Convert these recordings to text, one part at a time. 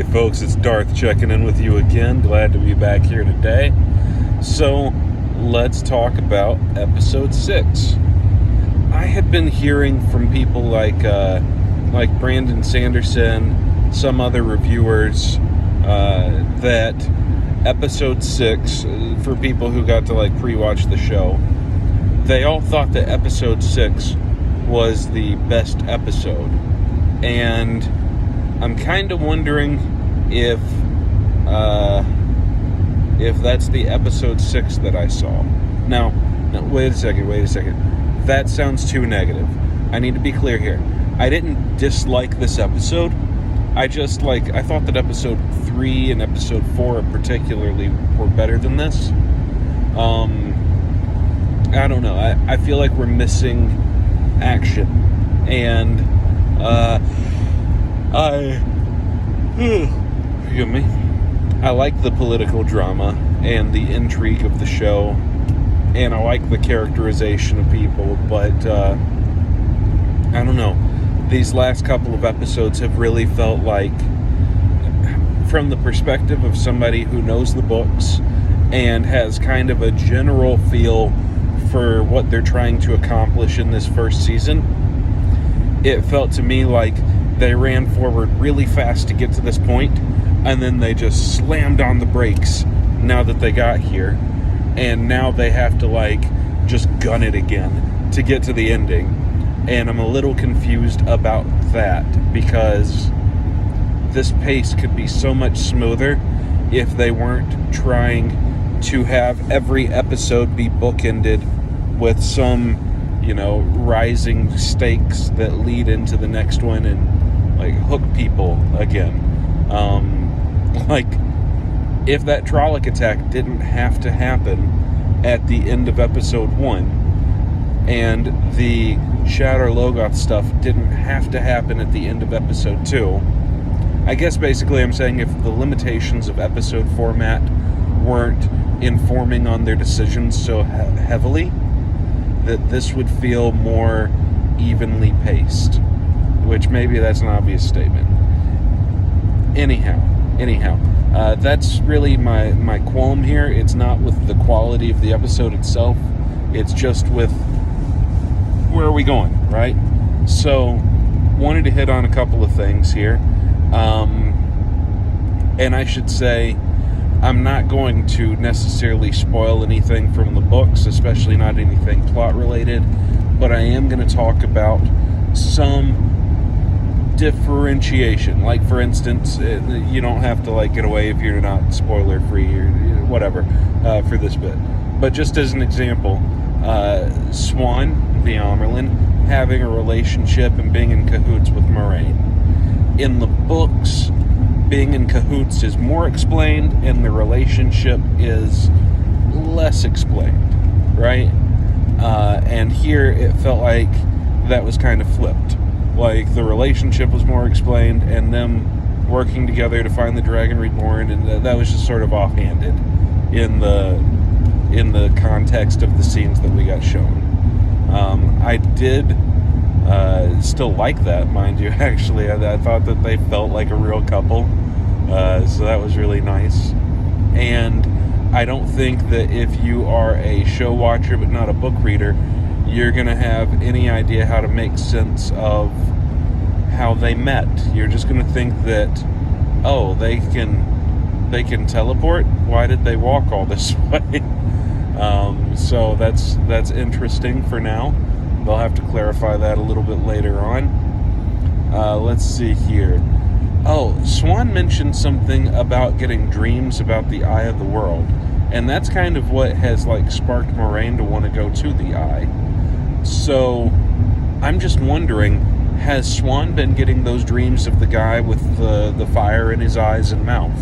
Hey folks, it's Darth checking in with you again. Glad to be back here today. So, let's talk about episode 6. I had been hearing from people like Brandon Sanderson, some other reviewers, that episode 6, for people who got to pre-watch the show, they all thought that episode 6 was the best episode. And I'm kind of wondering if that's the episode 6 that I saw. Now, wait a second. That sounds too negative. I need to be clear here. I didn't dislike this episode. I just I thought that episode 3 and episode 4 particularly were better than this. I don't know. I feel like we're missing action. And forgive me. I like the political drama and the intrigue of the show, and I like the characterization of people, but I don't know. These last couple of episodes have really felt like, from the perspective of somebody who knows the books and has kind of a general feel for what they're trying to accomplish in this first season, it felt to me like they ran forward really fast to get to this point, and then they just slammed on the brakes now that they got here, and now they have to just gun it again to get to the ending. And I'm a little confused about that, because this pace could be so much smoother if they weren't trying to have every episode be bookended with some rising stakes that lead into the next one and hook people again. If that Trolloc attack didn't have to happen at the end of episode 1, and the Shadar Logoth stuff didn't have to happen at the end of episode 2, I guess basically I'm saying if the limitations of episode format weren't informing on their decisions so heavily, that this would feel more evenly paced, which maybe that's an obvious statement. Anyhow, that's really my qualm here. It's not with the quality of the episode itself, it's just with where are we going, right? So, wanted to hit on a couple of things here, and I should say I'm not going to necessarily spoil anything from the books, especially not anything plot related, but I am going to talk about some differentiation. Like, for instance, you don't have to get away if you're not spoiler free or whatever for this bit. But just as an example, Siuan, the Amyrlin, having a relationship and being in cahoots with Moiraine. In the books, being in cahoots is more explained, and the relationship is less explained, right? And here it felt like that was kind of flipped. The relationship was more explained, and them working together to find the Dragon Reborn, and that was just sort of offhanded in the context of the scenes that we got shown. I did still like that, mind you, actually. I thought that they felt like a real couple, so that was really nice. And I don't think that if you are a show watcher but not a book reader, you're going to have any idea how to make sense of how they met. You're just going to think that, oh, they can teleport? Why did they walk all this way? So that's interesting for now. They'll have to clarify that a little bit later on. Let's see here. Oh, Siuan mentioned something about getting dreams about the Eye of the World, and that's kind of what has sparked Moiraine to want to go to the Eye. So I'm just wondering, has Siuan been getting those dreams of the guy with the fire in his eyes and mouth?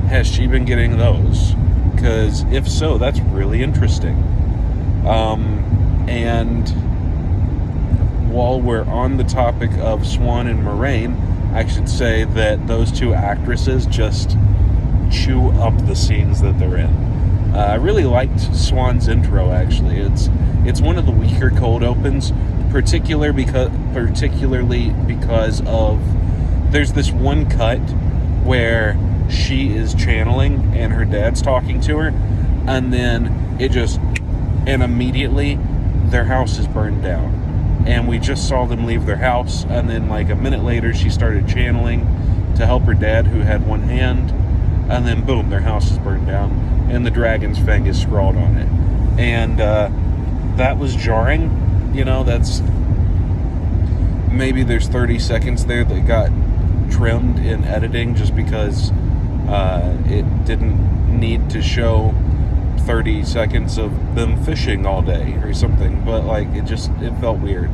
Has she been getting those? Because if so, that's really interesting. And while we're on the topic of Siuan and Moiraine, I should say that those two actresses just chew up the scenes that they're in. I really liked Siuan's intro, actually. It's one of the weaker cold opens, particularly because of there's this one cut where she is channeling and her dad's talking to her, and then and immediately their house is burned down. And we just saw them leave their house, and then like a minute later she started channeling to help her dad who had one hand, and then boom, their house is burned down and the dragon's fang is scrawled on it. And that was jarring. That's maybe there's 30 seconds there that got trimmed in editing just because it didn't need to show 30 seconds of them fishing all day or something, but like it felt weird.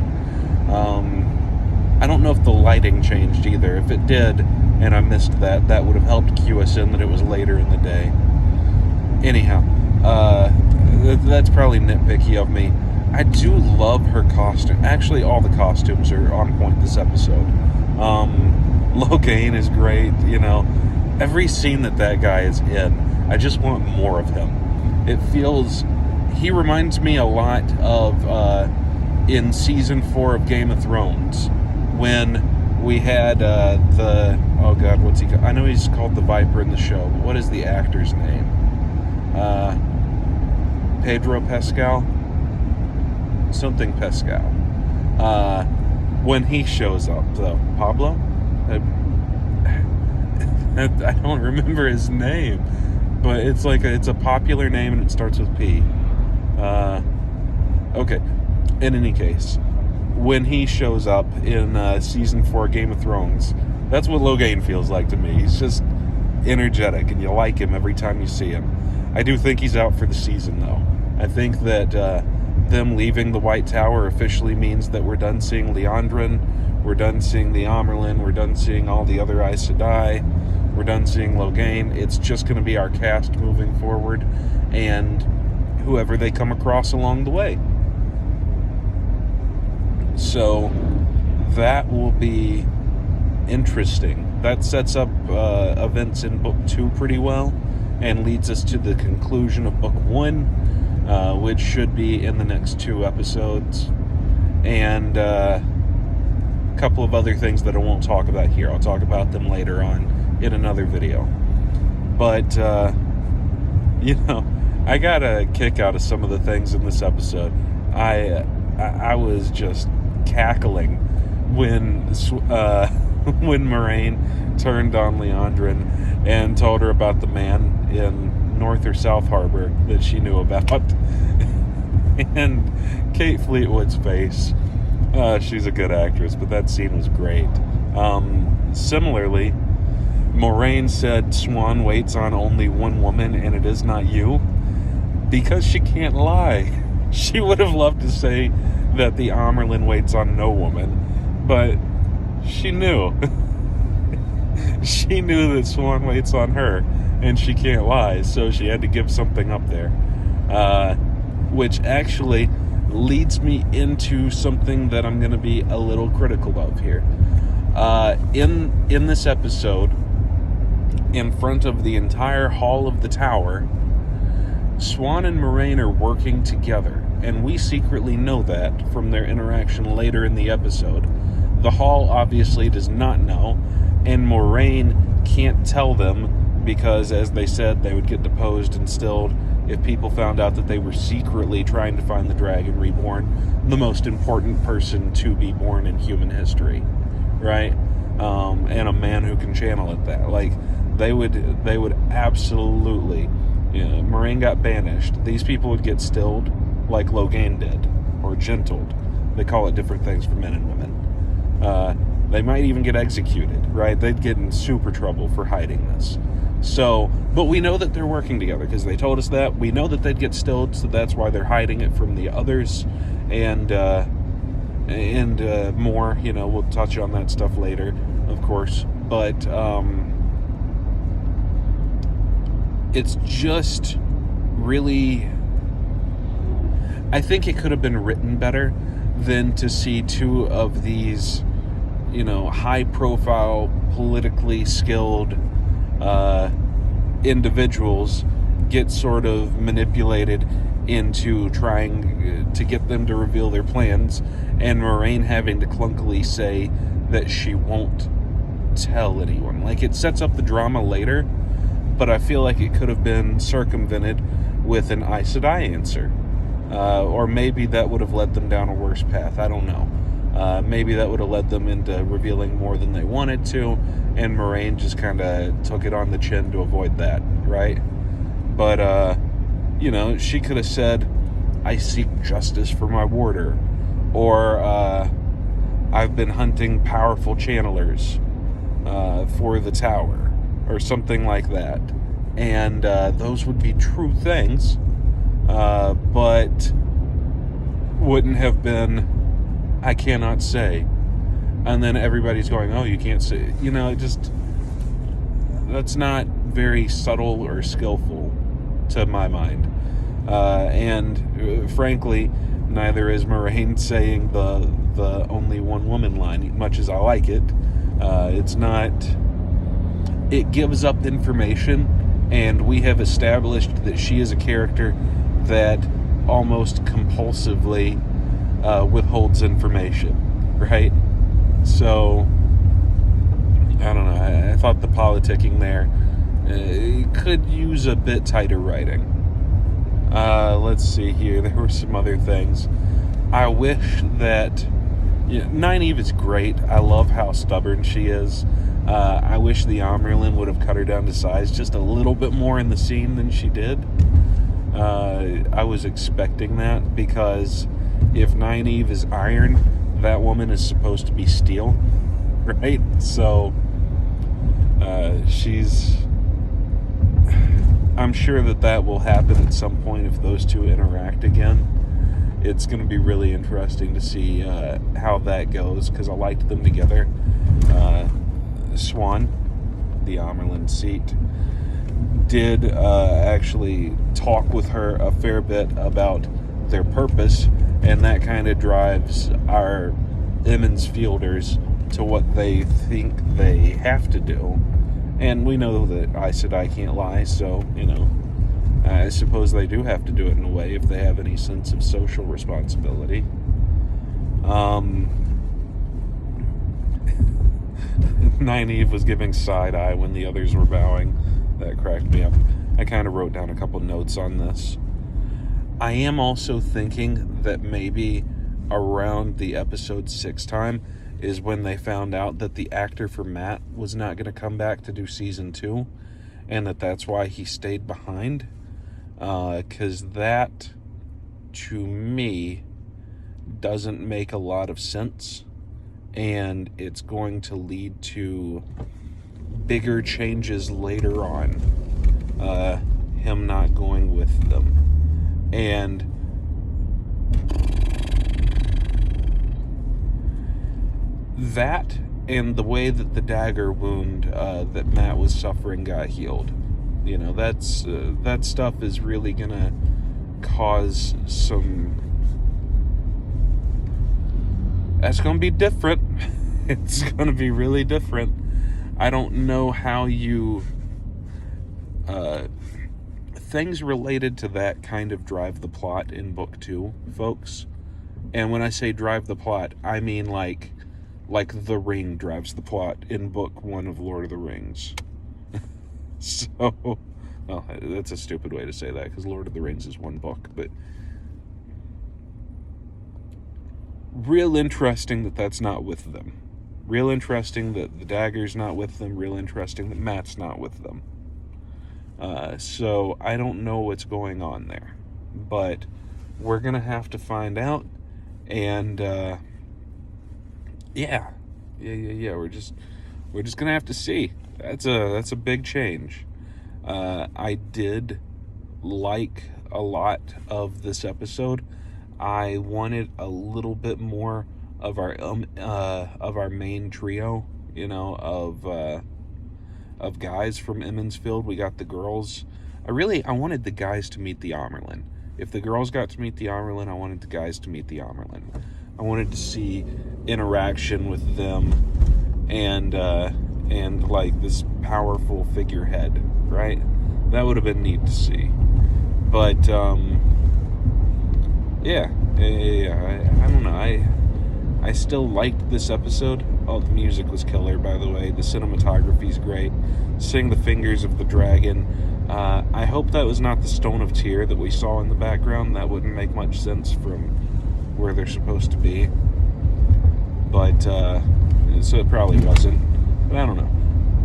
I don't know if the lighting changed either. If it did and I missed that would have helped cue us in that it was later in the day. Anyhow, that's probably nitpicky of me. I do love her costume. Actually, all the costumes are on point this episode. Logain is great. Every scene that guy is in, I just want more of him. He reminds me a lot of in season 4 of Game of Thrones when we had what's he called? I know he's called the Viper in the show, but what is the actor's name? Pedro Pascal? Something Pascal. When he shows up, though. Pablo? I don't remember his name. But it's a popular name and it starts with P. Okay. In any case, when he shows up in season 4 Game of Thrones, that's what Logain feels like to me. He's just energetic and you like him every time you see him. I do think he's out for the season, though. I think that them leaving the White Tower officially means that we're done seeing Liandrin, we're done seeing the Amyrlin, we're done seeing all the other Aes Sedai. We're done seeing Logain. It's just going to be our cast moving forward and whoever they come across along the way. So that will be interesting. That sets up events in Book 2 pretty well and leads us to the conclusion of Book 1, which should be in the next 2 episodes. And a couple of other things that I won't talk about here. I'll talk about them later on in another video. But I got a kick out of some of the things in this episode. I was just cackling when Moiraine turned on Liandrin and told her about the man in North or South Harbor that she knew about. And Kate Fleetwood's face, she's a good actress, but that scene was great. Similarly, Moiraine said Siuan waits on only one woman and it is not you, because she can't lie. She would have loved to say that the Amyrlin waits on no woman, but she knew. She knew that Siuan waits on her and she can't lie, so she had to give something up there. Which actually leads me into something that I'm going to be a little critical of here. In this episode, in front of the entire hall of the tower, Siuan and Moiraine are working together, and we secretly know that from their interaction later in the episode. The hall obviously does not know, and Moiraine can't tell them because, as they said, they would get deposed and stilled if people found out that they were secretly trying to find the Dragon Reborn, the most important person to be born in human history, right? And a man who can channel it. That they would absolutely. Moiraine got banished. These people would get stilled, like Logain did, or gentled. They call it different things for men and women. They might even get executed, right? They'd get in super trouble for hiding this. So, but we know that they're working together because they told us that. We know that they'd get stilled, so that's why they're hiding it from the others, and more. We'll touch on that stuff later, of course. But it's just really, I think it could have been written better than to see two of these, high-profile, politically skilled individuals get sort of manipulated into trying to get them to reveal their plans, and Moiraine having to clunkily say that she won't tell anyone. Like, it sets up the drama later, but I feel like it could have been circumvented with an Aes Sedai answer. Or maybe that would have led them down a worse path. I don't know. Maybe that would have led them into revealing more than they wanted to, and Moiraine just kind of took it on the chin to avoid that, right? But, she could have said, I seek justice for my warder, or I've been hunting powerful channelers for the tower, or something like that. And those would be true things, but wouldn't have been, I cannot say. And then everybody's going, oh, you can't say. That's not very subtle or skillful to my mind. And frankly, neither is Moiraine saying the only one woman line, much as I like it. It's not. It gives up information, and we have established that she is a character that almost compulsively withholds information, right? So, I don't know. I thought the politicking there could use a bit tighter writing. Let's see here. There were some other things. I wish that Nynaeve is great. I love how stubborn she is. I wish the Amyrlin would have cut her down to size just a little bit more in the scene than she did. I was expecting that, because if Nynaeve is iron, that woman is supposed to be steel, right? So I'm sure that will happen at some point if those two interact again. It's going to be really interesting to see how that goes, because I liked them together. Siuan, the Amyrlin seat, did actually talk with her a fair bit about their purpose, and that kind of drives our Emond's fielders to what they think they have to do. And we know that Aes Sedai can't lie, so, I suppose they do have to do it in a way if they have any sense of social responsibility. Nynaeve was giving side-eye when the others were bowing. That cracked me up. I kind of wrote down a couple notes on this. I am also thinking that maybe around the episode 6 time is when they found out that the actor for Mat was not going to come back to do season 2, and that's why he stayed behind. Because that, to me, doesn't make a lot of sense, and it's going to lead to bigger changes later on, him not going with them. And that, and the way that the dagger wound that Mat was suffering got healed, that stuff is really gonna cause some. That's gonna be different. It's gonna be really different. I don't know how you things related to that kind of drive the plot in book 2, folks. And when I say drive the plot, I mean like the ring drives the plot in book 1 of Lord of the Rings. So, well, that's a stupid way to say that, because Lord of the Rings is one book, but real interesting that that's not with them. Real interesting that the dagger's not with them. Real interesting that Mat's not with them. So I don't know what's going on there, but we're gonna have to find out. And yeah. We're just gonna have to see. That's a big change. I did like a lot of this episode. I wanted a little bit more of our main trio, of guys from Emond's Field. We got the girls. I wanted the guys to meet the Amyrlin. If the girls got to meet the Amyrlin, I wanted the guys to meet the Amyrlin. I wanted to see interaction with them and like this powerful figurehead, right? That would have been neat to see. But I don't know. I still liked this episode. Oh, the music was killer, by the way. The cinematography's great. Seeing the fingers of the dragon. I hope that was not the Stone of Tyr that we saw in the background. That wouldn't make much sense from where they're supposed to be. But, so it probably wasn't. But I don't know.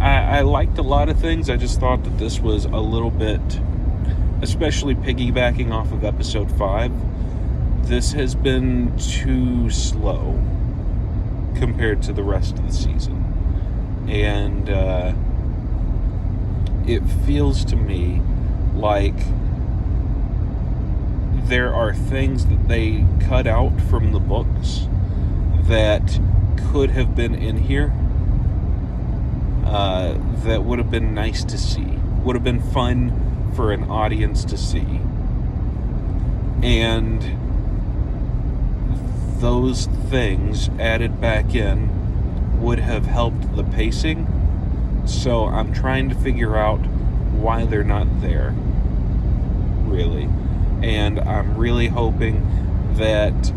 I liked a lot of things. I just thought that this was a little bit, especially piggybacking off of episode 5, this has been too slow compared to the rest of the season. And it feels to me like there are things that they cut out from the books that could have been in here, that would have been nice to see, would have been fun for an audience to see. And those things added back in would have helped the pacing. So I'm trying to figure out why they're not there, really. And I'm really hoping that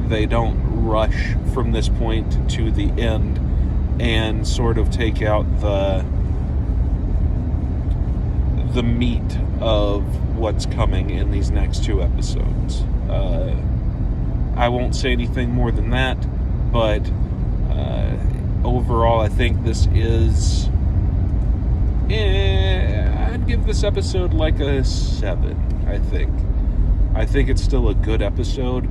they don't rush from this point to the end and sort of take out the meat of what's coming in these next 2 episodes. I won't say anything more than that, but overall I think this is, I'd give this episode like a 7, I think it's still a good episode,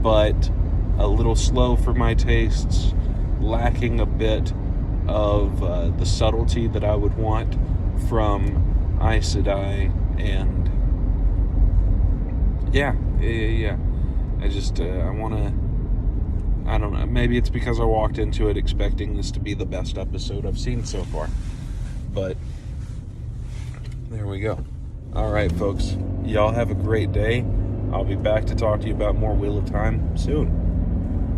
but a little slow for my tastes, lacking a bit of the subtlety that I would want from Aes Sedai, and yeah. I just, I want to, I don't know, maybe it's because I walked into it expecting this to be the best episode I've seen so far, but there we go. Alright, folks, y'all have a great day. I'll be back to talk to you about more Wheel of Time soon.